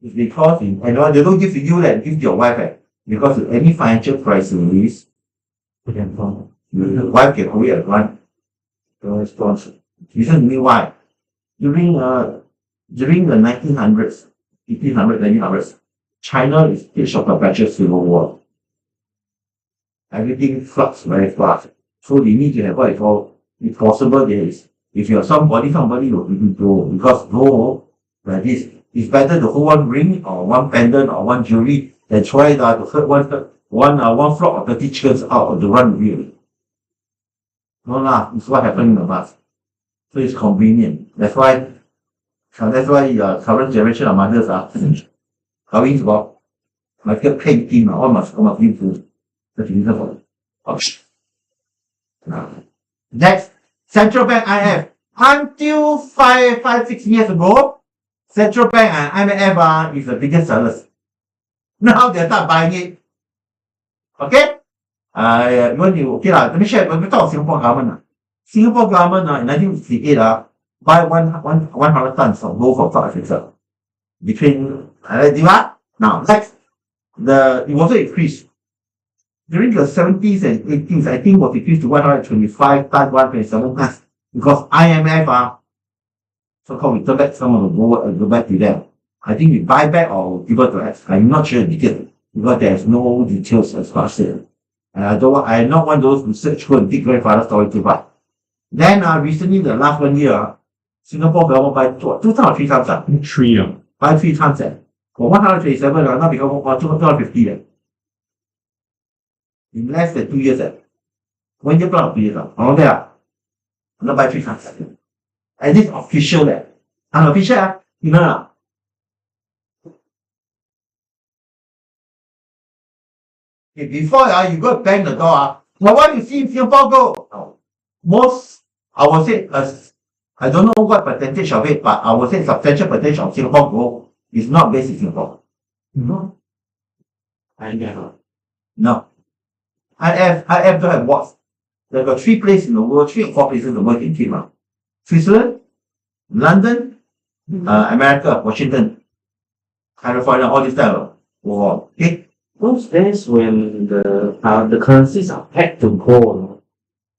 It's because they don't give to you that, give to your wife. Because of any financial crisis, your wife can always run the response. Listen to me why. During the 1900s, 1800s, 1900s, China is stage of perpetual civil war. Everything flux very fast. So they need to have what they call, if possible, there is, if you're somebody will give you gold. Because gold, like this, it's better to hold one ring or one pendant or one jewelry than try to hurt one flock of 30 chickens out of the run wheel. No lah, it's what happened in the past. So it's convenient. That's why current generation of mothers are having about like a painting all must come up into the reason for next, central bank IMF. Until 6 years ago, central bank and IMF is the biggest sellers. Now they start buying it. Okay? Let me share. Let me talk about Singapore government. Singapore government in 1958 buy 100 tons of gold from South Africa. Between now next, it also increased. During the 70s and 80s, I think was increased to 125 tons, 127 tons. Because IMF so-called return back some of the gold and go back to them. I think we buy back or give it to us. I'm not sure the details because there's no details as far as it. And I not want those research go and dig grandfather story to buy. Then recently the last 1 year, Singapore government buy 2 tons or 3 tons. 3 Buy 3 tons. For 127, now become 250. In less than 2 years. 1 year plus 2 years. Around there. Not buy 3 tons. And this official. Unofficial, you know. Okay, before you go bang the door, what you see in Singapore go? Most, I would say, I don't know what percentage of it, but I would say substantial percentage of Singapore gold is not based in Singapore. No. No. IF don't have what? There got 3 places in the world, 3 or 4 places in the world in keep. Switzerland, London, America, Washington, California, all this type of war. Okay? Those days when the currencies are pegged to gold,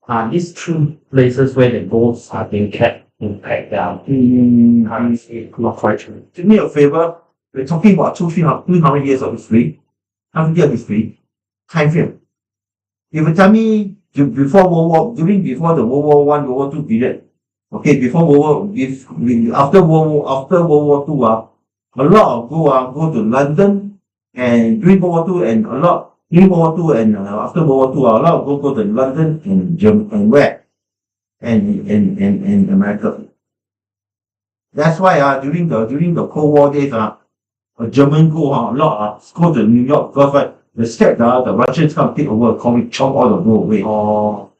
are these 2 places where the golds are being kept in pegged down? Currency, not quite true. Do me a favor, we're talking about 200 years of history, 100 years of history, time frame. If you tell me before the World War I, World War II period, okay, before World War, after World War II, a lot of go to London, and during World War II and during World War II and after World War II, a lot of go to London and where? And America. That's why during the Cold War days, German go a lot go to New York because they scared the Russians come take over, chop all the gold away. Oh.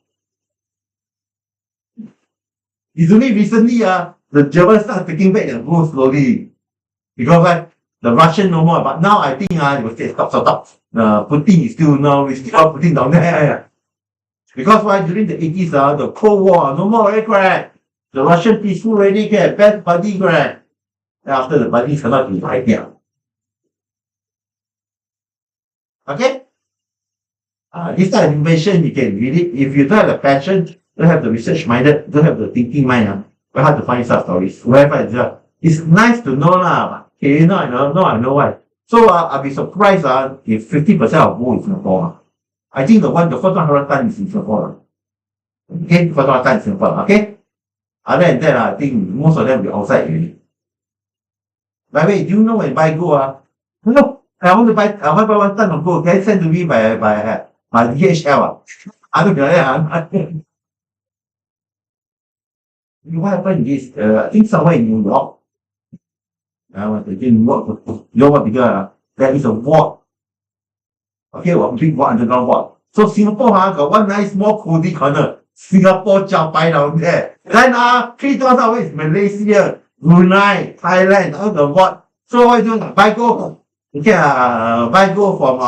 It's only recently the Germans start taking back their gold slowly. Because the Russian no more, but now I think they will say stop. Putin is still putting down there. Because during the 80s, the Cold War, no more aircraft. The Russian peaceful already get best buddy grant. After the buddies cannot be right here. Okay? This kind of information you can read it. If you don't have the passion, don't have the research minded, don't have the thinking mind, very hard to find such stories. Wherever it's nice to know but okay, I know why. So I'll be surprised if 50% of gold is Singapore. I think the first 100 is in Singapore. Okay, first 100 in Singapore. Okay. Other than that, I think most of them will be outside already. By the way, do you know when buy gold? No, I want to buy 1 ton of gold. Can you send to me by DHL? I don't know that. What happened is, I think somewhere in New York, New York because there is a vault. Okay, a big vault, underground vault. So Singapore got one nice small cozy corner. Singapore Jiapai down there. Then 3,000 away is Malaysia, Brunei, Thailand, all the vault. So what do you buy gold? Okay, buy gold from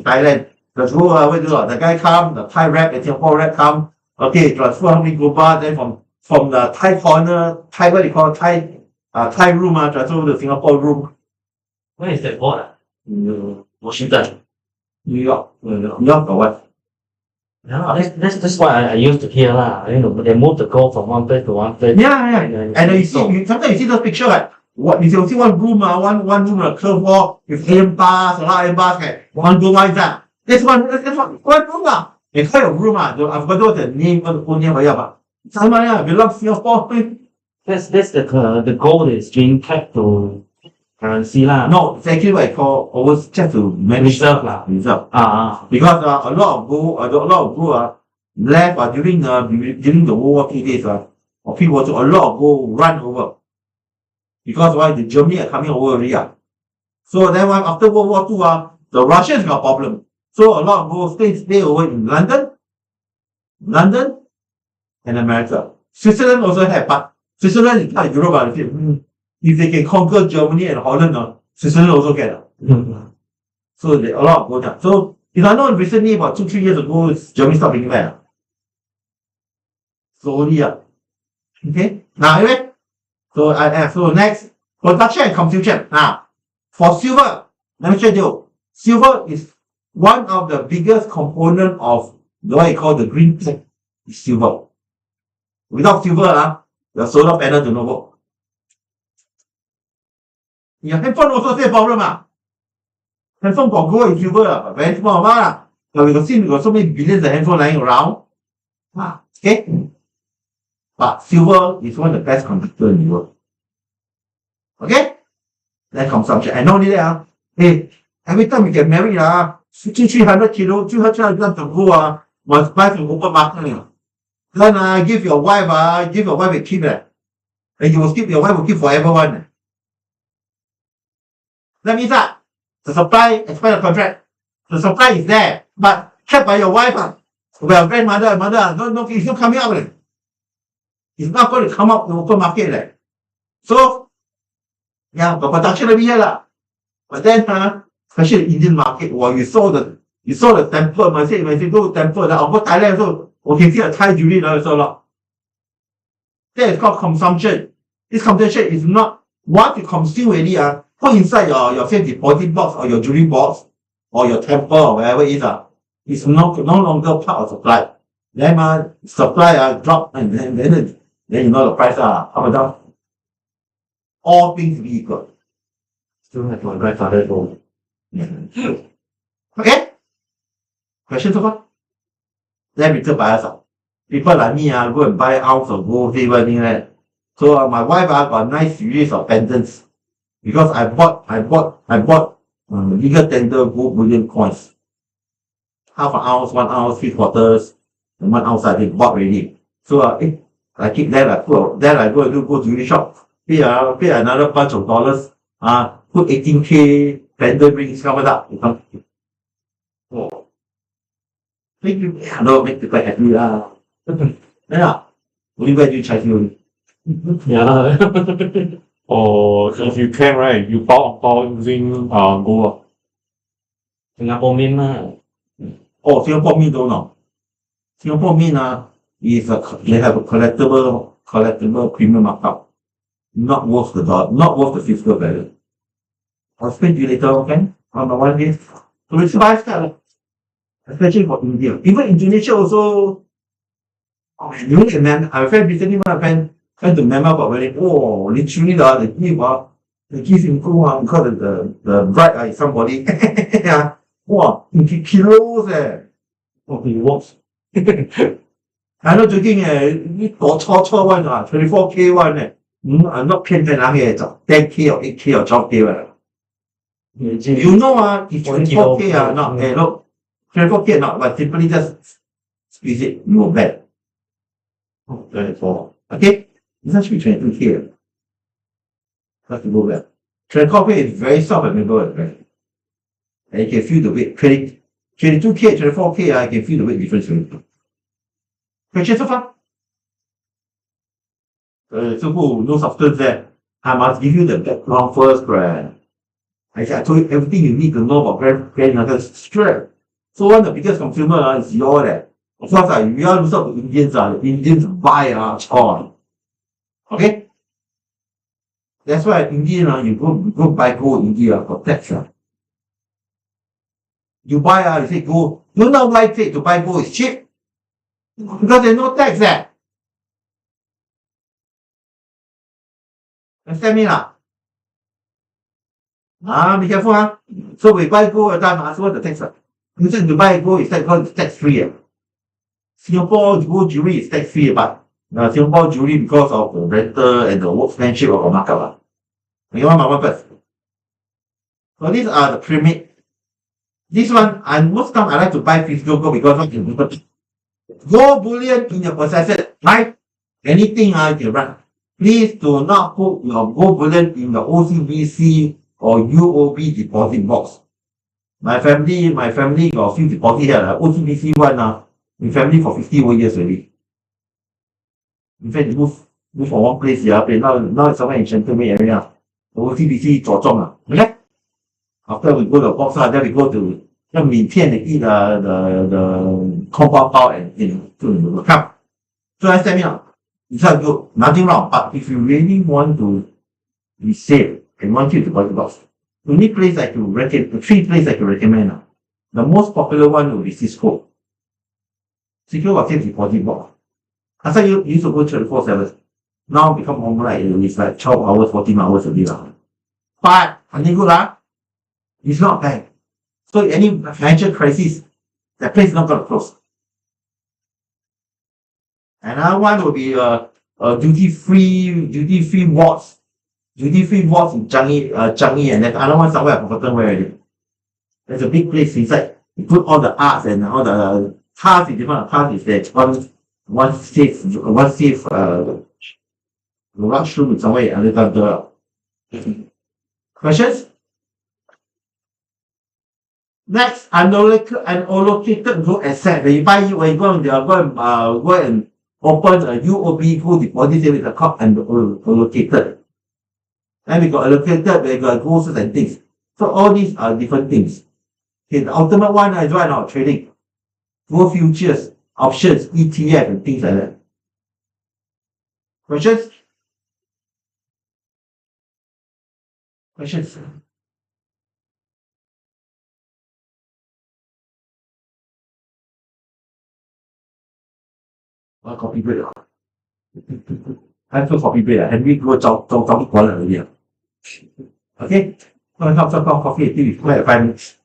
Thailand. The gold, the guy come, the Thai rep, the Singapore rep come. Okay, transfer how many gold bar, then from the Thai corner, what they call Thai room, transfer to the Singapore room. Where is that board? Washington. New York or what? Yeah, that's why I used to hear lah. You know, they move the gold from one place to one place. Yeah. And you see, sometimes you see those picture like, what, you see one room, one room, a curve wall with iron bars, a lot of iron bars, like, one gold one that. That's one room. They call it a room, I forgot what the name, what the full name, but somewhere belongs to Singapore. That's the gold is being kept to currency lah. No, it's actually what I call always just to manage Reserve lah. Reserve. Because a lot of gold left during the World War II days or people a lot of gold run over. Because why the Germany are coming over already. So then after World War II the Russians got problem. So a lot of gold stay over in London and America. Switzerland also have, but Switzerland is part of Europe. If they can conquer Germany and Holland, Switzerland also can. So a lot of gold. So if I know recently about 2-3 years ago, Germany stopped bringing back. Slowly. Okay. Now anyway, so next, production and consumption. Now, for silver, let me show you. Silver is one of the biggest component of what you call the green tech. Silver. Without silver, your solar panel do not work. Your handphone also same problem. Handphone got gold and silver, but very small amount. But we got so many billions of handphone lying around. Okay? But silver is one of the best conductor in the world. Okay? Then consumption. And not only that, hey, every time we get married, 300 kilo, 200 grams of gold, must buy from open market. Then give your wife a keep. And you will keep, your wife will keep forever one. That means the supply expire the contract. The supply is there, but kept by your wife. Well, grandmother, mother, no, it's not coming up. It's not going to come up in the open market. So, yeah, the production will be here. But then, especially the Indian market, you saw the temple, when you go to temple, I'll go Thailand, so you can see a Thai jewelry also. That is called consumption. This consumption is not what you consume already, put inside your safe deposit box or your jewelry box or your temple or wherever it is. It's no longer part of supply. Then supply drop and then you know the price up and down. All things be equal. Still have my grandfather gold. Okay? Question so far? Then we took by us. People like me go and buy ounce of gold, silver, thing like that. So my wife got a nice series of pendants. Because I bought legal tender gold bullion coins. Half an ounce, 1 ounce, 3/4, and 1 ounce I bought already. So I keep that. I go to jewelry shop, pay another bunch of dollars. Put 18K pendant rings covered up. Make people happy. Yeah. Only when you Chinese only. Yeah. Or if you can, right, you buy using gold. Singapore Mint Oh, Singapore Mint don't know. Singapore Mint is they have a collectible premium markup. Not worth the dollar, not worth the fiscal value. I'll explain to you later, okay? On the one day. So it's lifestyle. Especially for India. Even Indonesia also. You look at man, I read recently my friend went to Myanmar for wedding. Oh, literally the gift him gold because the bride is somebody. Yeah. Wow, kilos eh. Oh, it works. I know最近呢個初one 啊，24K one 呢，I'm not 騙在哪嘅就 10K or 8K or 12K 啊。You know if 24K not, look, 24K not, but simply just squeeze it, you will bet. 24. Okay? It's actually 22K. That's the go back. 24K is very soft and member, right? And you can feel the weight. 22K, 24K, I can feel the weight difference. Question so far? So no substance there. I must give you the background first, right? I told you everything you need to know about grand nuggets straight. So one of the biggest consumer is your that. Of course, we all look up to Indians. The Indians buy all. Okay? That's why Indian, you go buy gold in India for tax. You buy, you say gold. You know why to buy gold is cheap? Because there's no tax there. Understand me now? Be careful. So we buy gold at the time, ask what the tax. You say to buy gold is tax free. Singapore gold jewelry is tax free, but Singapore jewelry because of the rental and the workmanship of the market. You want my one first. So these are the pyramid. This one, most time I like to buy physical gold because gold bullion in your possession, right? Anything you can run. Please do not put your gold bullion in the OCBC or UOB deposit box. My family got a few deposit here. OCBC one my family for 50 over years already. In fact, move from one place now it's somewhere in Shenton area. OCBC 左中 okay? After we go to the box, then we go to 要缅甸的eat the 空包包 and come. So I said, it's not good, nothing wrong. But if you really want to be safe and want you to buy the box, the only place I can recommend, the 3 places I can recommend. The most popular one will be Cisco. Cisco got safe deposit box. I said you used to go 24/7. Now become normal, it's like 12 hours, 14 hours a day. But something good, it's not bad. So any financial crisis, that place is not going to close. Another one will be duty free wards. Duty free wards in Changi, and then another one somewhere I've forgotten where already. There's a big place inside. You put all the arts and all the cars in different cars is there. One safe rushroom somewhere under the questions. Next, unallocated gold asset. When you buy, when you go and open a UOB gold deposit with a called unallocated. And we got allocated, we got goals and things. So all these are different things. Okay, the ultimate one is right now trading. Gold futures, options, ETF and things like that. Questions? Questions? Coffee break. I feel coffee break. Henry go 早一关了而已。Okay? I'm going to have coffee until we play 5 minutes.